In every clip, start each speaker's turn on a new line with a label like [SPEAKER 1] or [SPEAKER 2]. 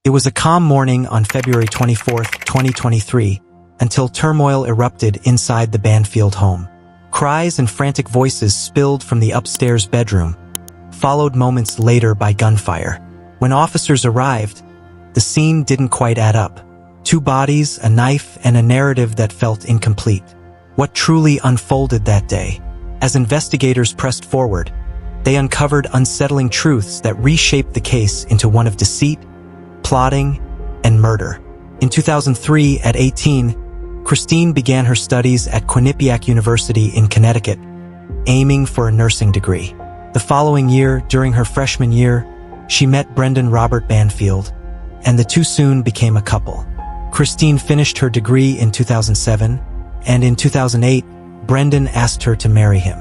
[SPEAKER 1] It was a calm morning on February 24, 2023, until turmoil erupted inside the Banfield home. Cries and frantic voices spilled from the upstairs bedroom, followed moments later by gunfire. When officers arrived, the scene didn't quite add up. 2 bodies, a knife, and a narrative that felt incomplete. What truly unfolded that day? As investigators pressed forward, they uncovered unsettling truths that reshaped the case into one of deceit, plotting, and murder. In 2003, at 18, Christine began her studies at Quinnipiac University in Connecticut, aiming for a nursing degree. The following year, during her freshman year, she met Brendan Robert Banfield, and the two soon became a couple. Christine finished her degree in 2007, and in 2008, Brendan asked her to marry him.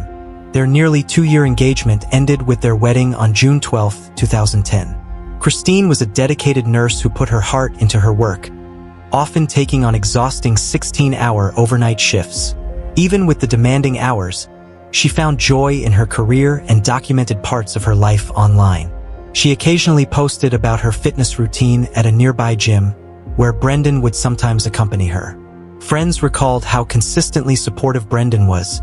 [SPEAKER 1] Their nearly 2-year engagement ended with their wedding on June 12, 2010. Christine was a dedicated nurse who put her heart into her work, often taking on exhausting 16-hour overnight shifts. Even with the demanding hours, she found joy in her career and documented parts of her life online. She occasionally posted about her fitness routine at a nearby gym, where Brendan would sometimes accompany her. Friends recalled how consistently supportive Brendan was,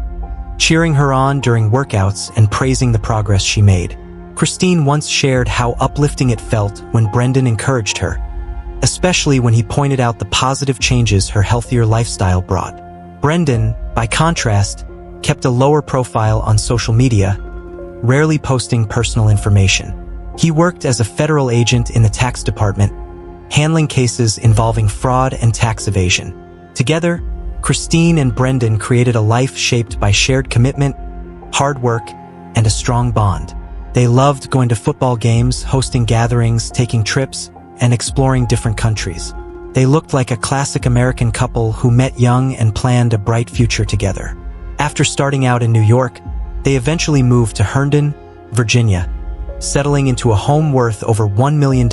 [SPEAKER 1] cheering her on during workouts and praising the progress she made. Christine once shared how uplifting it felt when Brendan encouraged her, especially when he pointed out the positive changes her healthier lifestyle brought. Brendan, by contrast, kept a lower profile on social media, rarely posting personal information. He worked as a federal agent in the tax department, handling cases involving fraud and tax evasion. Together, Christine and Brendan created a life shaped by shared commitment, hard work, and a strong bond. They loved going to football games, hosting gatherings, taking trips, and exploring different countries. They looked like a classic American couple who met young and planned a bright future together. After starting out in New York, they eventually moved to Herndon, Virginia, settling into a home worth over $1 million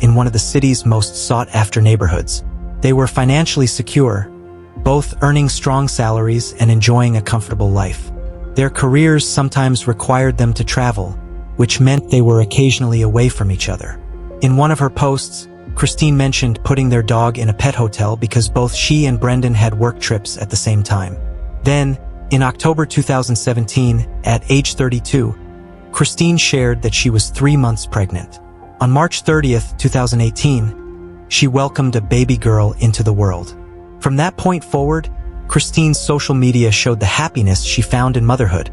[SPEAKER 1] in one of the city's most sought-after neighborhoods. They were financially secure, both earning strong salaries and enjoying a comfortable life. Their careers sometimes required them to travel, which meant they were occasionally away from each other. In one of her posts, Christine mentioned putting their dog in a pet hotel because both she and Brendan had work trips at the same time. Then, in October 2017, at age 32, Christine shared that she was 3 months pregnant. On March 30th, 2018, she welcomed a baby girl into the world. From that point forward, Christine's social media showed the happiness she found in motherhood,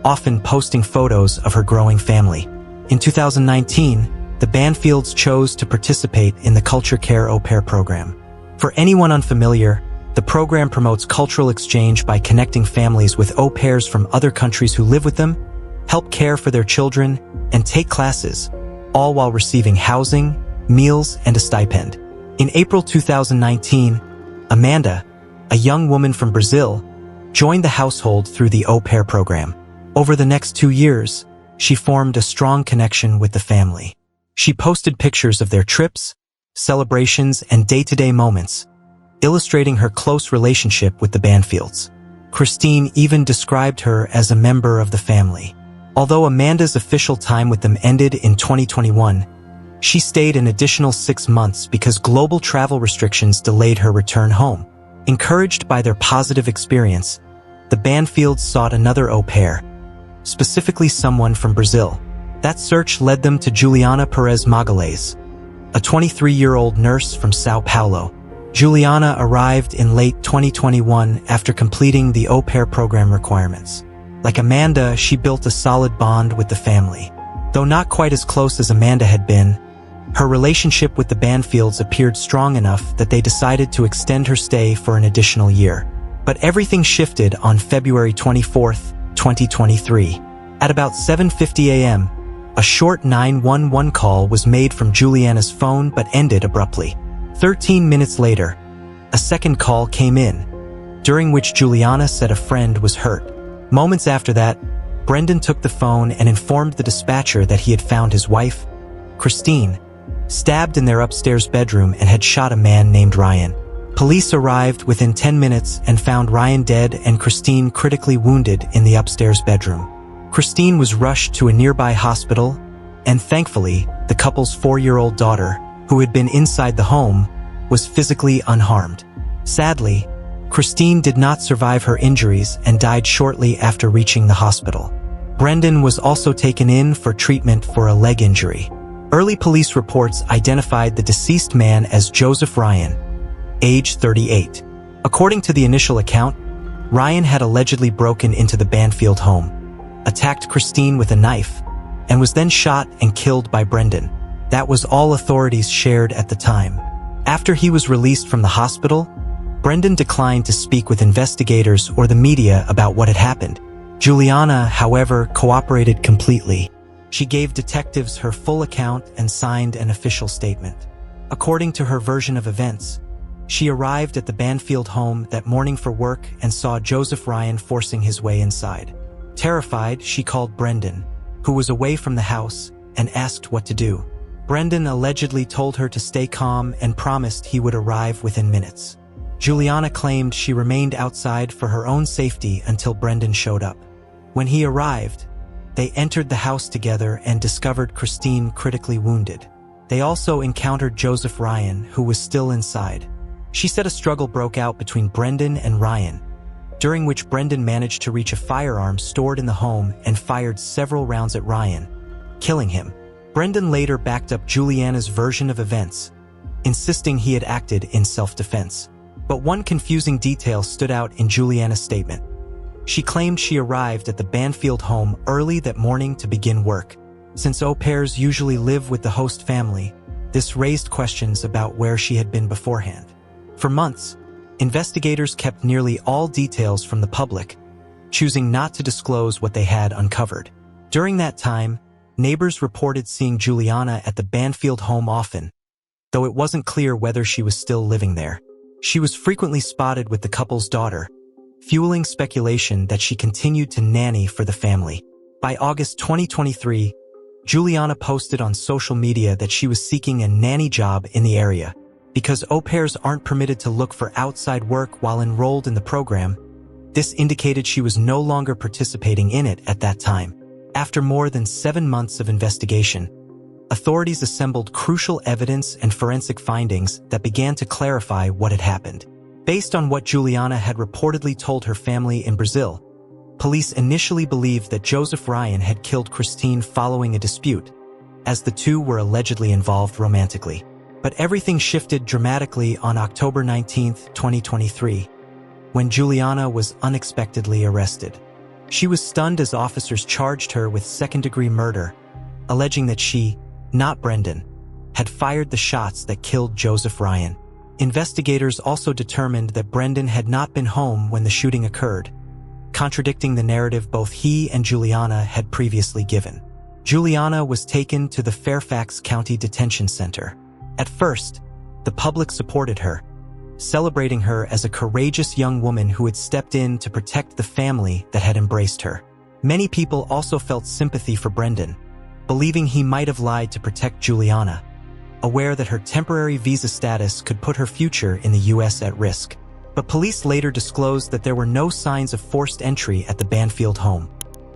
[SPEAKER 1] often posting photos of her growing family. In 2019, the Banfields chose to participate in the Culture Care Au Pair program. For anyone unfamiliar, the program promotes cultural exchange by connecting families with au pairs from other countries who live with them, help care for their children, and take classes, all while receiving housing, meals, and a stipend. In April 2019, Amanda, a young woman from Brazil, joined the household through the au pair program. Over the next 2 years, she formed a strong connection with the family. She posted pictures of their trips, celebrations, and day-to-day moments, illustrating her close relationship with the Banfields. Christine even described her as a member of the family. Although Amanda's official time with them ended in 2021, she stayed an additional 6 months because global travel restrictions delayed her return home. Encouraged by their positive experience, the Banfields sought another au pair, specifically someone from Brazil. That search led them to Juliana Perez Magalhães, a 23-year-old nurse from Sao Paulo. Juliana arrived in late 2021 after completing the au pair program requirements. Like Amanda, she built a solid bond with the family. Though not quite as close as Amanda had been, her relationship with the Banfields appeared strong enough that they decided to extend her stay for an additional year. But everything shifted on February 24, 2023. At about 7:50 a.m., a short 911 call was made from Juliana's phone but ended abruptly. 13 minutes later, a second call came in, during which Juliana said a friend was hurt. Moments after that, Brendan took the phone and informed the dispatcher that he had found his wife, Christine, stabbed in their upstairs bedroom and had shot a man named Ryan. Police arrived within 10 minutes and found Ryan dead and Christine critically wounded in the upstairs bedroom. Christine was rushed to a nearby hospital, and thankfully, the couple's 4-year-old daughter, who had been inside the home, was physically unharmed. Sadly, Christine did not survive her injuries and died shortly after reaching the hospital. Brendan was also taken in for treatment for a leg injury. Early police reports identified the deceased man as Joseph Ryan, age 38. According to the initial account, Ryan had allegedly broken into the Banfield home, attacked Christine with a knife, and was then shot and killed by Brendan. That was all authorities shared at the time. After he was released from the hospital, Brendan declined to speak with investigators or the media about what had happened. Juliana, however, cooperated completely. She gave detectives her full account and signed an official statement. According to her version of events, she arrived at the Banfield home that morning for work and saw Joseph Ryan forcing his way inside. Terrified, she called Brendan, who was away from the house, and asked what to do. Brendan allegedly told her to stay calm and promised he would arrive within minutes. Juliana claimed she remained outside for her own safety until Brendan showed up. When he arrived, they entered the house together and discovered Christine critically wounded. They also encountered Joseph Ryan, who was still inside. She said a struggle broke out between Brendan and Ryan, during which Brendan managed to reach a firearm stored in the home and fired several rounds at Ryan, killing him. Brendan later backed up Juliana's version of events, insisting he had acted in self-defense. But one confusing detail stood out in Juliana's statement. She claimed she arrived at the Banfield home early that morning to begin work. Since au pairs usually live with the host family, this raised questions about where she had been beforehand. For months, investigators kept nearly all details from the public, choosing not to disclose what they had uncovered. During that time, neighbors reported seeing Juliana at the Banfield home often, though it wasn't clear whether she was still living there. She was frequently spotted with the couple's daughter, fueling speculation that she continued to nanny for the family. By August 2023, Juliana posted on social media that she was seeking a nanny job in the area. Because au pairs aren't permitted to look for outside work while enrolled in the program, this indicated she was no longer participating in it at that time. After more than 7 months of investigation, authorities assembled crucial evidence and forensic findings that began to clarify what had happened. Based on what Juliana had reportedly told her family in Brazil, police initially believed that Joseph Ryan had killed Christine following a dispute, as the two were allegedly involved romantically. But everything shifted dramatically on October 19, 2023, when Juliana was unexpectedly arrested. She was stunned as officers charged her with second-degree murder, alleging that she, not Brendan, had fired the shots that killed Joseph Ryan. Investigators also determined that Brendan had not been home when the shooting occurred, contradicting the narrative both he and Juliana had previously given. Juliana was taken to the Fairfax County Detention Center. At first, the public supported her, celebrating her as a courageous young woman who had stepped in to protect the family that had embraced her. Many people also felt sympathy for Brendan, believing he might have lied to protect Juliana, aware that her temporary visa status could put her future in the U.S. at risk. But police later disclosed that there were no signs of forced entry at the Banfield home,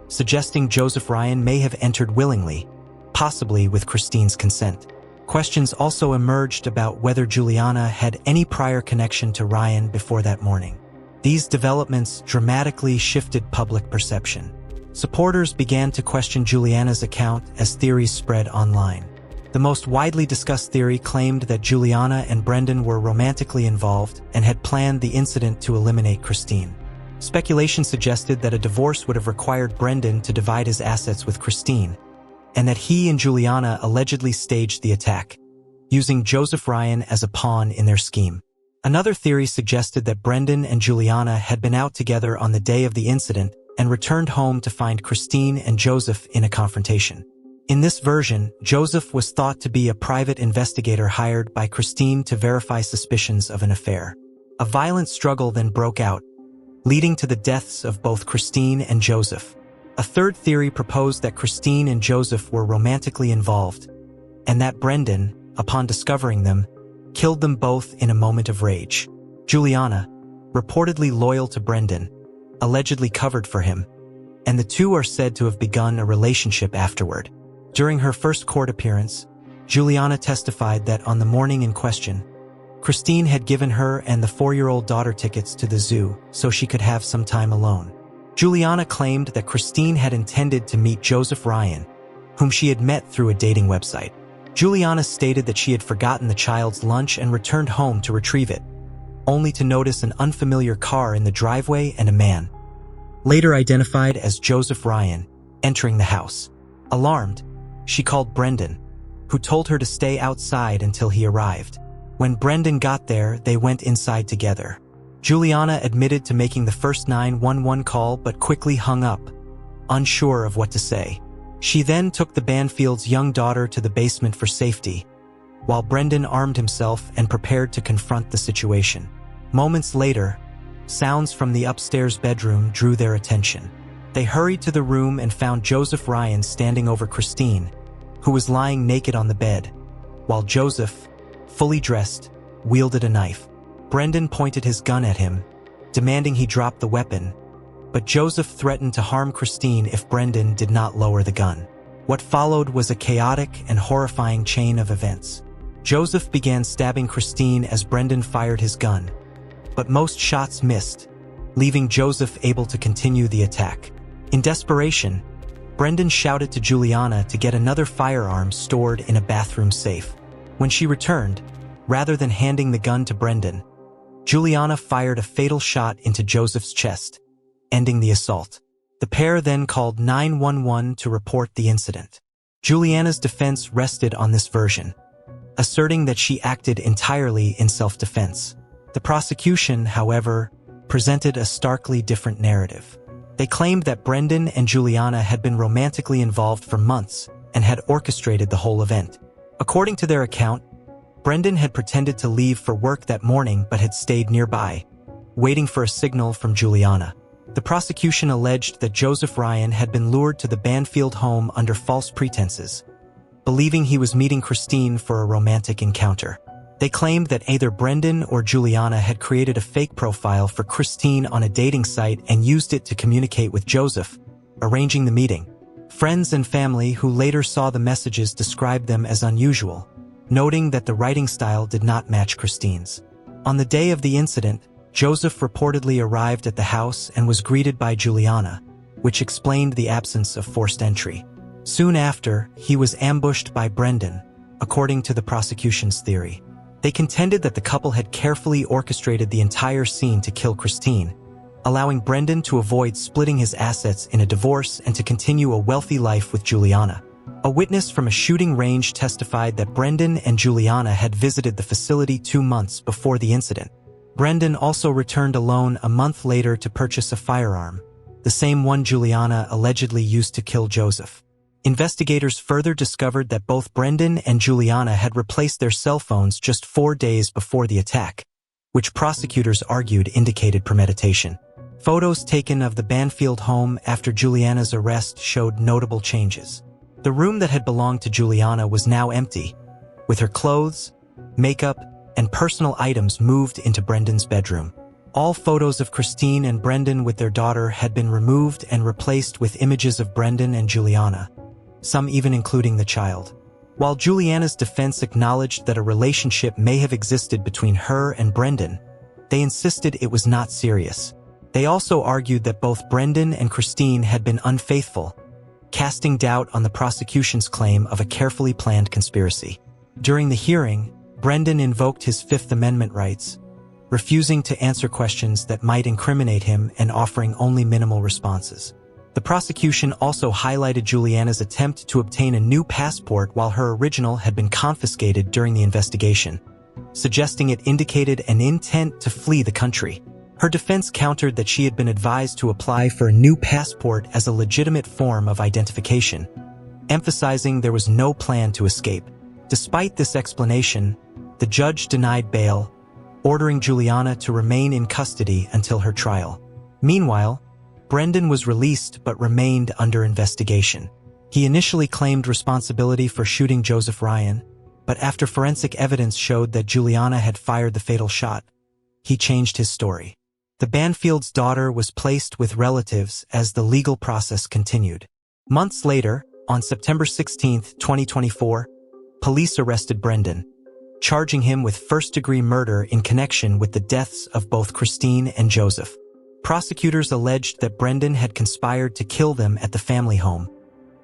[SPEAKER 1] suggesting Joseph Ryan may have entered willingly, possibly with Christine's consent. Questions also emerged about whether Juliana had any prior connection to Ryan before that morning. These developments dramatically shifted public perception. Supporters began to question Juliana's account as theories spread online. The most widely discussed theory claimed that Juliana and Brendan were romantically involved and had planned the incident to eliminate Christine. Speculation suggested that a divorce would have required Brendan to divide his assets with Christine, and that he and Juliana allegedly staged the attack, using Joseph Ryan as a pawn in their scheme. Another theory suggested that Brendan and Juliana had been out together on the day of the incident and returned home to find Christine and Joseph in a confrontation. In this version, Joseph was thought to be a private investigator hired by Christine to verify suspicions of an affair. A violent struggle then broke out, leading to the deaths of both Christine and Joseph. A third theory proposed that Christine and Joseph were romantically involved, and that Brendan, upon discovering them, killed them both in a moment of rage. Juliana, reportedly loyal to Brendan, allegedly covered for him, and the two are said to have begun a relationship afterward. During her first court appearance, Juliana testified that on the morning in question, Christine had given her and the 4-year-old daughter tickets to the zoo so she could have some time alone. Juliana claimed that Christine had intended to meet Joseph Ryan, whom she had met through a dating website. Juliana stated that she had forgotten the child's lunch and returned home to retrieve it, only to notice an unfamiliar car in the driveway and a man, later identified as Joseph Ryan, entering the house. Alarmed, she called Brendan, who told her to stay outside until he arrived. When Brendan got there, they went inside together. Juliana admitted to making the first 911 call but quickly hung up, unsure of what to say. She then took the Banfield's young daughter to the basement for safety, while Brendan armed himself and prepared to confront the situation. Moments later, sounds from the upstairs bedroom drew their attention. They hurried to the room and found Joseph Ryan standing over Christine, who was lying naked on the bed, while Joseph, fully dressed, wielded a knife. Brendan pointed his gun at him, demanding he drop the weapon, but Joseph threatened to harm Christine if Brendan did not lower the gun. What followed was a chaotic and horrifying chain of events. Joseph began stabbing Christine as Brendan fired his gun, but most shots missed, leaving Joseph able to continue the attack. In desperation, Brendan shouted to Juliana to get another firearm stored in a bathroom safe. When she returned, rather than handing the gun to Brendan, Juliana fired a fatal shot into Joseph's chest, ending the assault. The pair then called 911 to report the incident. Juliana's defense rested on this version, asserting that she acted entirely in self-defense. The prosecution, however, presented a starkly different narrative. They claimed that Brendan and Juliana had been romantically involved for months and had orchestrated the whole event. According to their account, Brendan had pretended to leave for work that morning but had stayed nearby, waiting for a signal from Juliana. The prosecution alleged that Joseph Ryan had been lured to the Banfield home under false pretenses, believing he was meeting Christine for a romantic encounter. They claimed that either Brendan or Juliana had created a fake profile for Christine on a dating site and used it to communicate with Joseph, arranging the meeting. Friends and family who later saw the messages described them as unusual, noting that the writing style did not match Christine's. On the day of the incident, Joseph reportedly arrived at the house and was greeted by Juliana, which explained the absence of forced entry. Soon after, he was ambushed by Brendan, according to the prosecution's theory. They contended that the couple had carefully orchestrated the entire scene to kill Christine, allowing Brendan to avoid splitting his assets in a divorce and to continue a wealthy life with Juliana. A witness from a shooting range testified that Brendan and Juliana had visited the facility 2 months before the incident. Brendan also returned alone a month later to purchase a firearm, the same one Juliana allegedly used to kill Joseph. Investigators further discovered that both Brendan and Juliana had replaced their cell phones just 4 days before the attack, which prosecutors argued indicated premeditation. Photos taken of the Banfield home after Juliana's arrest showed notable changes. The room that had belonged to Juliana was now empty, with her clothes, makeup, and personal items moved into Brendan's bedroom. All photos of Christine and Brendan with their daughter had been removed and replaced with images of Brendan and Juliana, some even including the child. While Juliana's defense acknowledged that a relationship may have existed between her and Brendan, they insisted it was not serious. They also argued that both Brendan and Christine had been unfaithful, casting doubt on the prosecution's claim of a carefully planned conspiracy. During the hearing, Brendan invoked his Fifth Amendment rights, refusing to answer questions that might incriminate him and offering only minimal responses. The prosecution also highlighted Juliana's attempt to obtain a new passport while her original had been confiscated during the investigation, suggesting it indicated an intent to flee the country. Her defense countered that she had been advised to apply for a new passport as a legitimate form of identification, emphasizing there was no plan to escape. Despite this explanation, the judge denied bail, ordering Juliana to remain in custody until her trial. Meanwhile, Brendan was released but remained under investigation. He initially claimed responsibility for shooting Joseph Ryan, but after forensic evidence showed that Juliana had fired the fatal shot, he changed his story. The Banfield's daughter was placed with relatives as the legal process continued. Months later, on September 16, 2024, police arrested Brendan, charging him with first-degree murder in connection with the deaths of both Christine and Joseph. Prosecutors alleged that Brendan had conspired to kill them at the family home,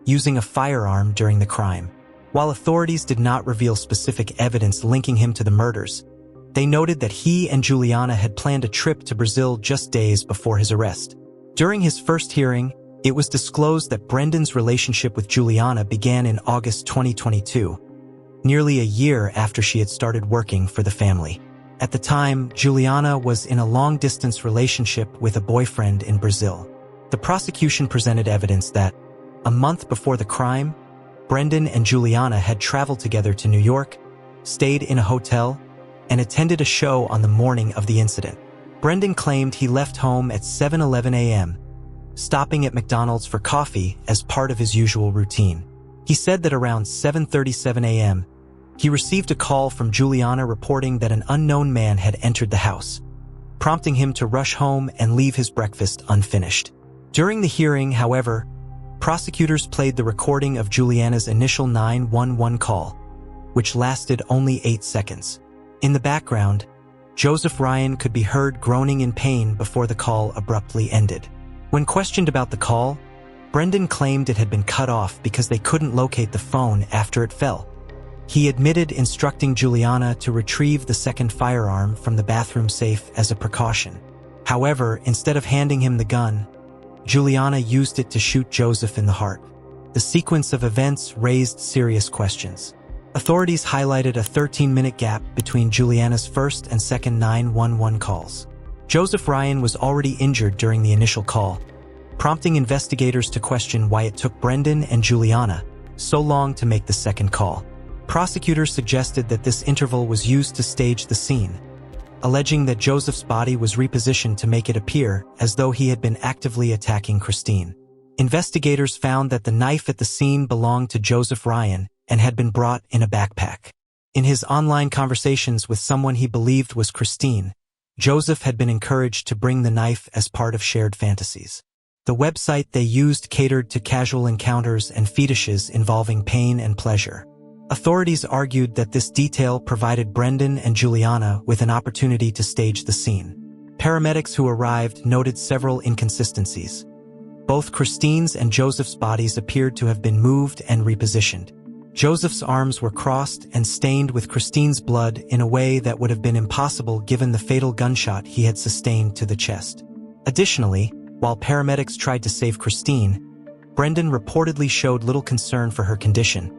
[SPEAKER 1] using a firearm during the crime. While authorities did not reveal specific evidence linking him to the murders, they noted that he and Juliana had planned a trip to Brazil just days before his arrest. During his first hearing, it was disclosed that Brendan's relationship with Juliana began in August 2022, nearly a year after she had started working for the family. At the time, Juliana was in a long-distance relationship with a boyfriend in Brazil. The prosecution presented evidence that, a month before the crime, Brendan and Juliana had traveled together to New York, stayed in a hotel, and attended a show on the morning of the incident. Brendan claimed he left home at 7:11 a.m., stopping at McDonald's for coffee as part of his usual routine. He said that around 7:37 a.m., he received a call from Juliana reporting that an unknown man had entered the house, prompting him to rush home and leave his breakfast unfinished. During the hearing, however, prosecutors played the recording of Juliana's initial 911 call, which lasted only 8 seconds. In the background, Joseph Ryan could be heard groaning in pain before the call abruptly ended. When questioned about the call, Brendan claimed it had been cut off because they couldn't locate the phone after it fell. He admitted instructing Juliana to retrieve the second firearm from the bathroom safe as a precaution. However, instead of handing him the gun, Juliana used it to shoot Joseph in the heart. The sequence of events raised serious questions. Authorities highlighted a 13-minute gap between Juliana's first and second 911 calls. Joseph Ryan was already injured during the initial call, prompting investigators to question why it took Brendan and Juliana so long to make the second call. Prosecutors suggested that this interval was used to stage the scene, alleging that Joseph's body was repositioned to make it appear as though he had been actively attacking Christine. Investigators found that the knife at the scene belonged to Joseph Ryan and had been brought in a backpack. In his online conversations with someone he believed was Christine, Joseph had been encouraged to bring the knife as part of shared fantasies. The website they used catered to casual encounters and fetishes involving pain and pleasure. Authorities argued that this detail provided Brendan and Juliana with an opportunity to stage the scene. Paramedics who arrived noted several inconsistencies. Both Christine's and Joseph's bodies appeared to have been moved and repositioned. Joseph's arms were crossed and stained with Christine's blood in a way that would have been impossible given the fatal gunshot he had sustained to the chest. Additionally, while paramedics tried to save Christine, Brendan reportedly showed little concern for her condition,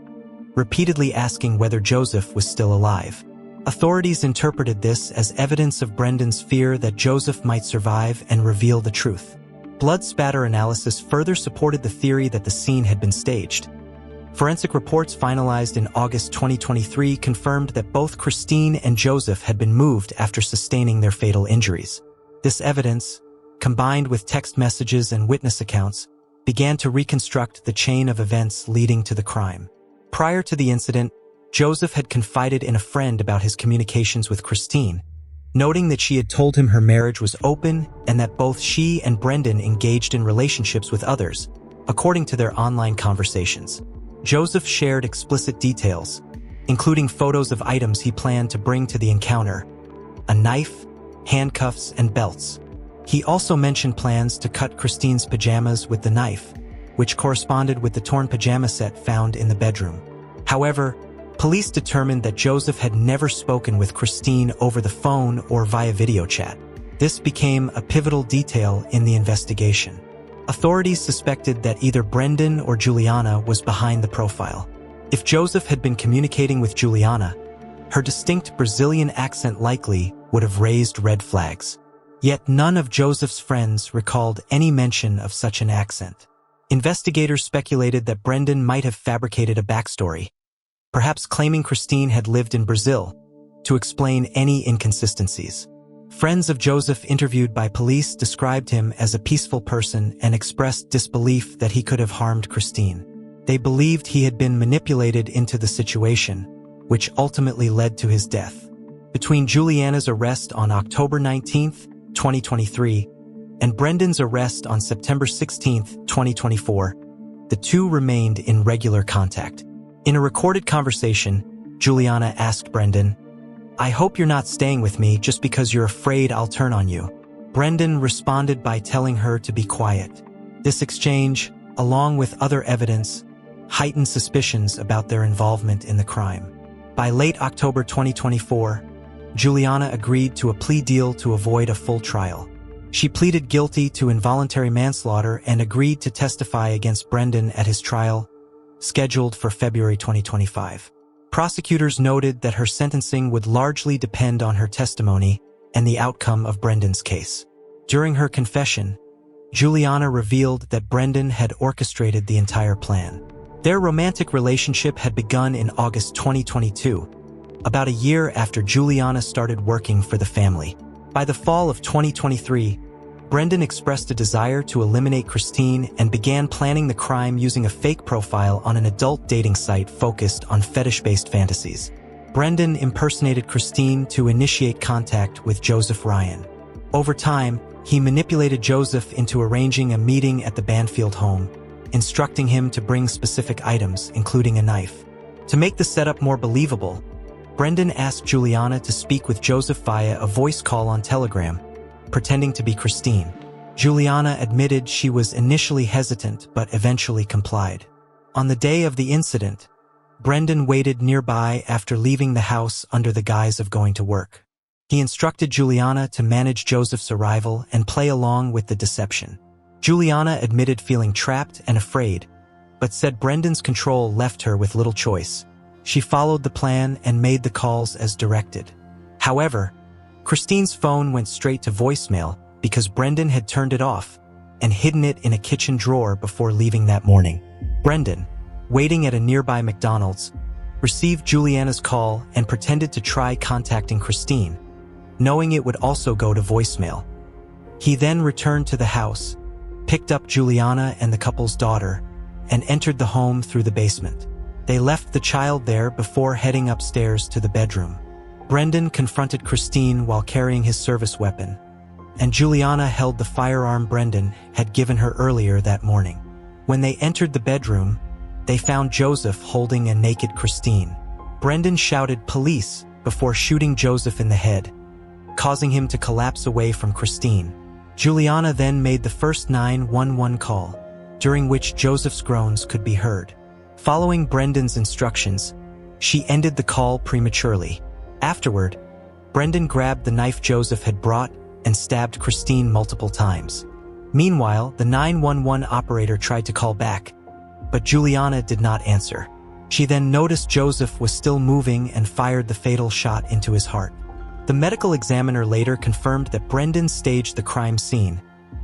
[SPEAKER 1] repeatedly asking whether Joseph was still alive. Authorities interpreted this as evidence of Brendan's fear that Joseph might survive and reveal the truth. Blood spatter analysis further supported the theory that the scene had been staged. Forensic reports finalized in August 2023 confirmed that both Christine and Joseph had been moved after sustaining their fatal injuries. This evidence, combined with text messages and witness accounts, began to reconstruct the chain of events leading to the crime. Prior to the incident, Joseph had confided in a friend about his communications with Christine, noting that she had told him her marriage was open and that both she and Brendan engaged in relationships with others, according to their online conversations. Joseph shared explicit details, including photos of items he planned to bring to the encounter: a knife, handcuffs, and belts. He also mentioned plans to cut Christine's pajamas with the knife, which corresponded with the torn pajama set found in the bedroom. However, police determined that Joseph had never spoken with Christine over the phone or via video chat. This became a pivotal detail in the investigation. Authorities suspected that either Brendan or Juliana was behind the profile. If Joseph had been communicating with Juliana, her distinct Brazilian accent likely would have raised red flags. Yet none of Joseph's friends recalled any mention of such an accent. Investigators speculated that Brendan might have fabricated a backstory, perhaps claiming Christine had lived in Brazil, to explain any inconsistencies. Friends of Joseph interviewed by police described him as a peaceful person and expressed disbelief that he could have harmed Christine. They believed he had been manipulated into the situation, which ultimately led to his death. Between Juliana's arrest on October 19, 2023, and Brendan's arrest on September 16, 2024, the two remained in regular contact. In a recorded conversation, Juliana asked Brendan. "I hope you're not staying with me just because you're afraid I'll turn on you." Brendan responded by telling her to be quiet. This exchange, along with other evidence, heightened suspicions about their involvement in the crime. By late October 2024, Juliana agreed to a plea deal to avoid a full trial. She pleaded guilty to involuntary manslaughter and agreed to testify against Brendan at his trial, scheduled for February 2025. Prosecutors noted that her sentencing would largely depend on her testimony and the outcome of Brendan's case. During her confession, Juliana revealed that Brendan had orchestrated the entire plan. Their romantic relationship had begun in August 2022, about a year after Juliana started working for the family. By the fall of 2023, Brendan expressed a desire to eliminate Christine and began planning the crime using a fake profile on an adult dating site focused on fetish-based fantasies. Brendan impersonated Christine to initiate contact with Joseph Ryan. Over time, he manipulated Joseph into arranging a meeting at the Banfield home, instructing him to bring specific items, including a knife. To make the setup more believable, Brendan asked Juliana to speak with Joseph via a voice call on Telegram, pretending to be Christine. Juliana admitted she was initially hesitant but eventually complied. On the day of the incident, Brendan waited nearby after leaving the house under the guise of going to work. He instructed Juliana to manage Joseph's arrival and play along with the deception. Juliana admitted feeling trapped and afraid, but said Brendan's control left her with little choice. She followed the plan and made the calls as directed. However, Christine's phone went straight to voicemail because Brendan had turned it off and hidden it in a kitchen drawer before leaving that morning. Brendan, waiting at a nearby McDonald's, received Juliana's call and pretended to try contacting Christine, knowing it would also go to voicemail. He then returned to the house, picked up Juliana and the couple's daughter, and entered the home through the basement. They left the child there before heading upstairs to the bedroom. Brendan confronted Christine while carrying his service weapon, and Juliana held the firearm Brendan had given her earlier that morning. When they entered the bedroom, they found Joseph holding a naked Christine. Brendan shouted "Police" before shooting Joseph in the head, causing him to collapse away from Christine. Juliana then made the first 911 call, during which Joseph's groans could be heard. Following Brendan's instructions, she ended the call prematurely. Afterward, Brendan grabbed the knife Joseph had brought and stabbed Christine multiple times. Meanwhile, the 911 operator tried to call back, but Juliana did not answer. She then noticed Joseph was still moving and fired the fatal shot into his heart. The medical examiner later confirmed that Brendan staged the crime scene,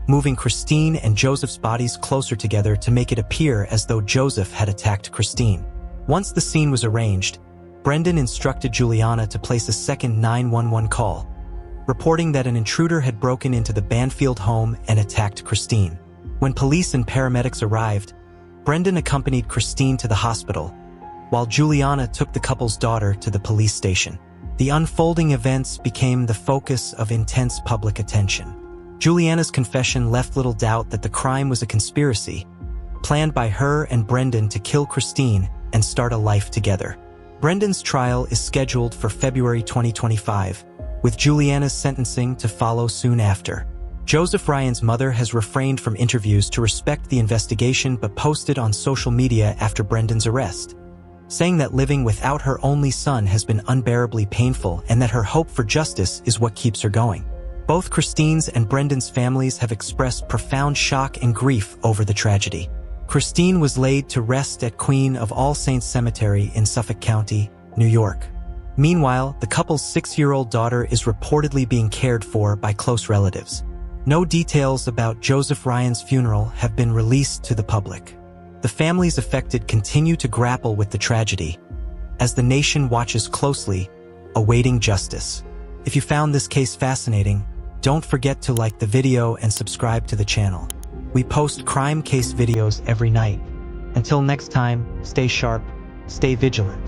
[SPEAKER 1] moving Christine and Joseph's bodies closer together to make it appear as though Joseph had attacked Christine. Once the scene was arranged, Brendan instructed Juliana to place a second 911 call, reporting that an intruder had broken into the Banfield home and attacked Christine. When police and paramedics arrived, Brendan accompanied Christine to the hospital, while Juliana took the couple's daughter to the police station. The unfolding events became the focus of intense public attention. Juliana's confession left little doubt that the crime was a conspiracy, planned by her and Brendan to kill Christine and start a life together. Brendan's trial is scheduled for February 2025, with Juliana's sentencing to follow soon after. Joseph Ryan's mother has refrained from interviews to respect the investigation but posted on social media after Brendan's arrest, saying that living without her only son has been unbearably painful and that her hope for justice is what keeps her going. Both Christine's and Brendan's families have expressed profound shock and grief over the tragedy. Christine was laid to rest at Queen of All Saints Cemetery in Suffolk County, New York. Meanwhile, the couple's 6-year-old daughter is reportedly being cared for by close relatives. No details about Joseph Ryan's funeral have been released to the public. The families affected continue to grapple with the tragedy, as the nation watches closely, awaiting justice. If you found this case fascinating, don't forget to like the video and subscribe to the channel. We post crime case videos every night. Until next time, stay sharp, stay vigilant.